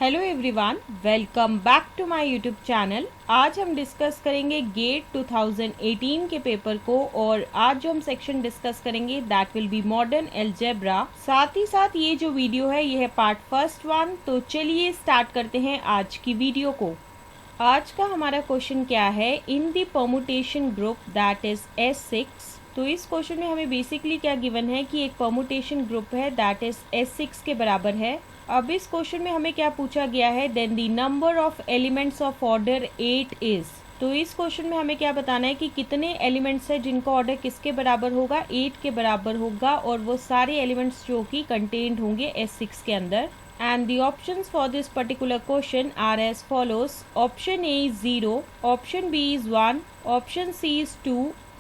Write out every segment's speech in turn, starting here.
Hello everyone, welcome back to my YouTube channel. आज हम discuss करेंगे गेट 2018 के पेपर को और आज जो हम सेक्शन डिस्कस करेंगे that will be modern algebra. साथ ही साथ ये जो वीडियो है ये है पार्ट फर्स्ट वन। तो चलिए स्टार्ट करते हैं आज की वीडियो को। आज का हमारा क्वेश्चन क्या है, in the permutation group that is S6। तो इस क्वेश्चन में हमें बेसिकली क्या गिवन है कि एक परमुटेशन ग्रुप है दैट इज S6 के बराबर है। अब इस क्वेश्चन में हमें क्या पूछा गया है, then the number of elements of order 8 is. तो इस क्वेश्चन में हमें क्या बताना है कि कितने एलिमेंट्स है जिनका ऑर्डर किसके बराबर होगा, 8 के बराबर होगा, और वो सारे एलिमेंट्स जो कि कंटेन्ड होंगे S6 के अंदर। And the options for this particular question are as follows. Option A is 0, option B is 1, option C is 2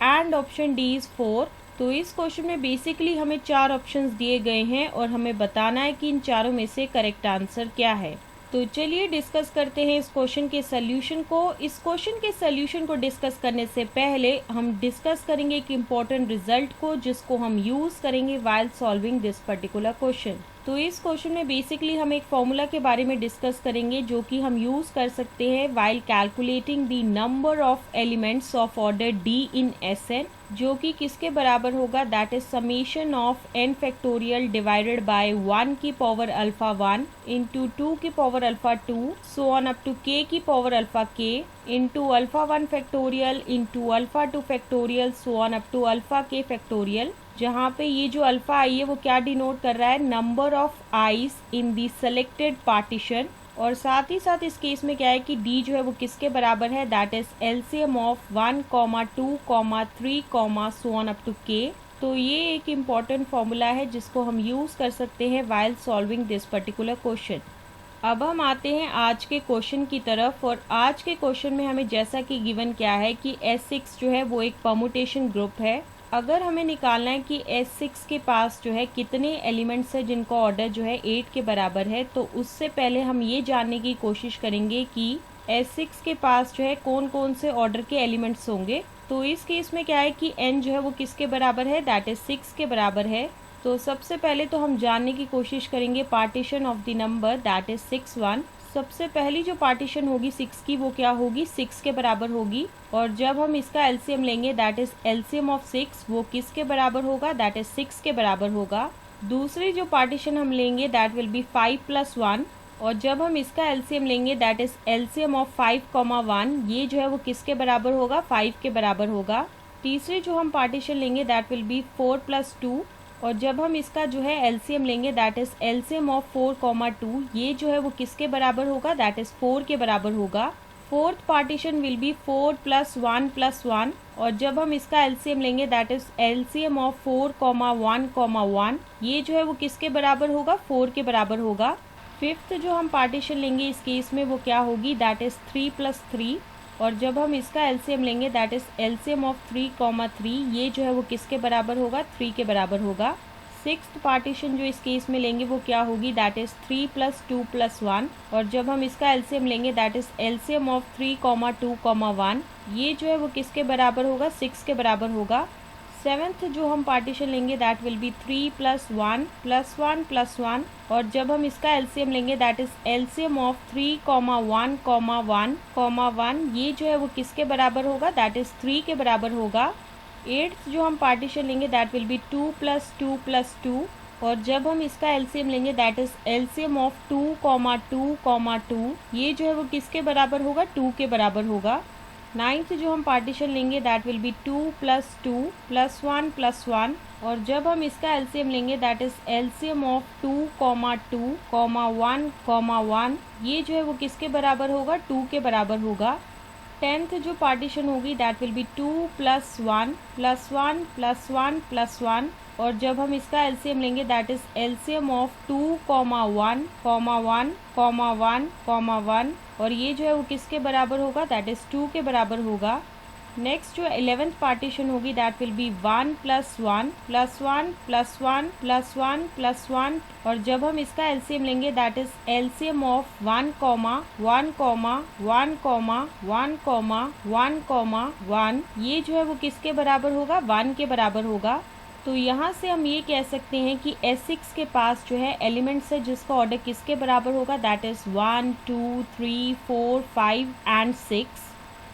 and option D is 4. तो इस क्वेश्चन में बेसिकली हमें 4 ऑप्शंस दिए गए हैं और हमें बताना है कि इन चारों में से करेक्ट आंसर क्या है। तो चलिए डिस्कस करते हैं इस क्वेश्चन के सॉल्यूशन को। इस क्वेश्चन के सॉल्यूशन को डिस्कस करने से पहले हम डिस्कस करेंगे एक इम्पॉर्टेंट रिजल्ट को जिसको हम यूज करेंगे while solving this particular question. तो इस क्वेश्चन में बेसिकली हम एक फॉर्मूला के बारे में डिस्कस करेंगे जो कि हम यूज कर सकते हैं while calculating the number of elements of order d in Sn, जो कि किसके बराबर होगा, that is summation of n factorial divided by 1 की पावर अल्फा 1 इंटू 2 की power alpha 2 so on up to k की power alpha k into alpha 1 factorial into alpha 2 factorial so on up to alpha k factorial, जहाँ पे ये जो alpha आई है वो क्या डिनोट कर रहा है, number of eyes in the selected partition. और साथ ही साथ इस केस में क्या है कि d जो है वो किसके बराबर है, that is LCM of 1, 2, 3, so on up to k। तो ये एक इम्पॉर्टेंट फॉर्मूला है जिसको हम यूज कर सकते हैं while solving this particular question. अब हम आते हैं आज के क्वेश्चन की तरफ, और आज के क्वेश्चन में हमें जैसा कि गिवन क्या है कि S6 जो है वो एक परमुटेशन ग्रुप है। अगर हमें निकालना है कि S6 के पास जो है कितने एलिमेंट्स है जिनका ऑर्डर जो है 8 के बराबर है, तो उससे पहले हम ये जानने की कोशिश करेंगे कि S6 के पास जो है कौन कौन से ऑर्डर के एलिमेंट्स होंगे। तो इस केस में क्या है कि n जो है वो किसके बराबर है, दैट इज 6 के बराबर है। तो सबसे पहले तो हम जानने की कोशिश करेंगे partition of the number that is 6, 1। सबसे पहली जो पार्टीशन होगी 6 की वो क्या होगी, 6 के बराबर होगी। और जब हम इसका एलसीएम लेंगे दैट इज एलसीएम ऑफ 6, वो किसके बराबर होगा, दैट इज 6 के बराबर होगा। दूसरी जो पार्टीशन हम लेंगे दैट विल बी 5 + 1, और जब हम इसका एलसीएम लेंगे दैट इज एलसीएम ऑफ 5, 1, ये जो है वो किसके बराबर होगा, 5 के बराबर होगा। तीसरी जो हम पार्टीशन लेंगे दैट विल बी 4 + 2, और जब हम इसका जो है एलसीएम लेंगे दैट इज एलसीएम ऑफ 4, 2, ये जो है वो किसके बराबर होगा, दैट इज 4 के बराबर होगा। फोर्थ पार्टीशन विल बी 4 + 1 + 1, और जब हम इसका एलसीएम लेंगे दैट इज एलसीएम ऑफ 4, 1, 1, ये जो है वो किसके बराबर होगा, 4 के बराबर होगा। फिफ्थ जो हम पार्टीशन लेंगे इस केस में वो क्या होगी, दैट इज 3 + 3, और जब हम इसका एलसीएम लेंगे दैट इज एलसीएम ऑफ 3, 3, ये जो है वो किसके बराबर होगा, 3 के बराबर होगा। सिक्स्थ पार्टीशन जो इस केस में लेंगे वो क्या होगी, दैट इज 3 + 2 + 1, और जब हम इसका एलसीएम लेंगे दैट इज एलसीएम ऑफ 3, 2, 1, ये जो है वो किसके बराबर होगा, 6 के बराबर होगा। सेवेंथ जो हम पार्टीशन लेंगे दैट विल बी 3 + 1 + 1 + 1, और जब हम इसका एलसीएम लेंगे दैट इज एलसीएम ऑफ 3, 1, 1, ये जो है वो किसके बराबर होगा, दैट इज 3 के बराबर होगा। एट्थ जो हम पार्टीशन लेंगे दैट विल बी 2 + 2 + 2, और जब हम इसका एलसीएम लेंगे दैट इज एलसीएम ऑफ 2, 2, ये जो है वो किसके बराबर होगा, 2 के बराबर होगा। नाइन्थ जो हम पार्टीशन लेंगे दैट विल बी 2 + 2 + 1 + 1, और जब हम इसका एलसीएम लेंगे दैट इज एलसीएम ऑफ 2, 2, 1, 1, ये जो है वो किसके बराबर होगा, 2 के बराबर होगा। टेंथ जो पार्टीशन होगी दैट विल बी 2 + 1 + 1 + 1 + 1, और जब हम इसका एलसीएम लेंगे दैट इज एलसीएम ऑफ 2, 1, 1, और ये जो है वो किसके बराबर होगा, दैट इज 2 के बराबर होगा। नेक्स्ट जो 11th पार्टीशन होगी दैट विल बी 1 + 1 + 1 + 1 + 1 + 1, और जब हम इसका एलसीएम लेंगे दैट इज एलसीएम ऑफ 1, 1, 1, 1, 1, ये जो है वो किसके बराबर होगा, 1 के बराबर होगा। तो यहाँ से हम ये कह सकते हैं कि S6 के पास जो है एलिमेंट्स है जिसका ऑर्डर किसके बराबर होगा, दैट इज़ 1 2 3 4 5 एंड 6।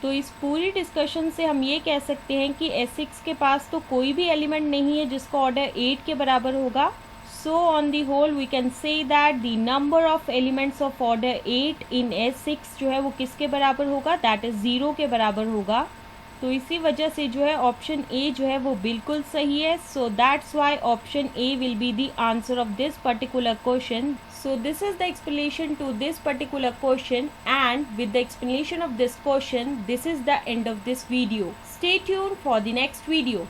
तो इस पूरी डिस्कशन से हम ये कह सकते हैं कि S6 के पास तो कोई भी एलिमेंट नहीं है जिसका ऑर्डर 8 के बराबर होगा। So on the whole we can say that the number of elements of order 8 in S6 जो है वो किसके बराबर होगा, दैट इज़ 0 के बराबर होगा। तो इसी वजह से जो है ऑप्शन ए जो है वो बिल्कुल सही है। So that's why option A will be the answer of this particular question. So this is the explanation to this particular question, and with the explanation of this question, this is the end of this video. Stay tuned for the next video.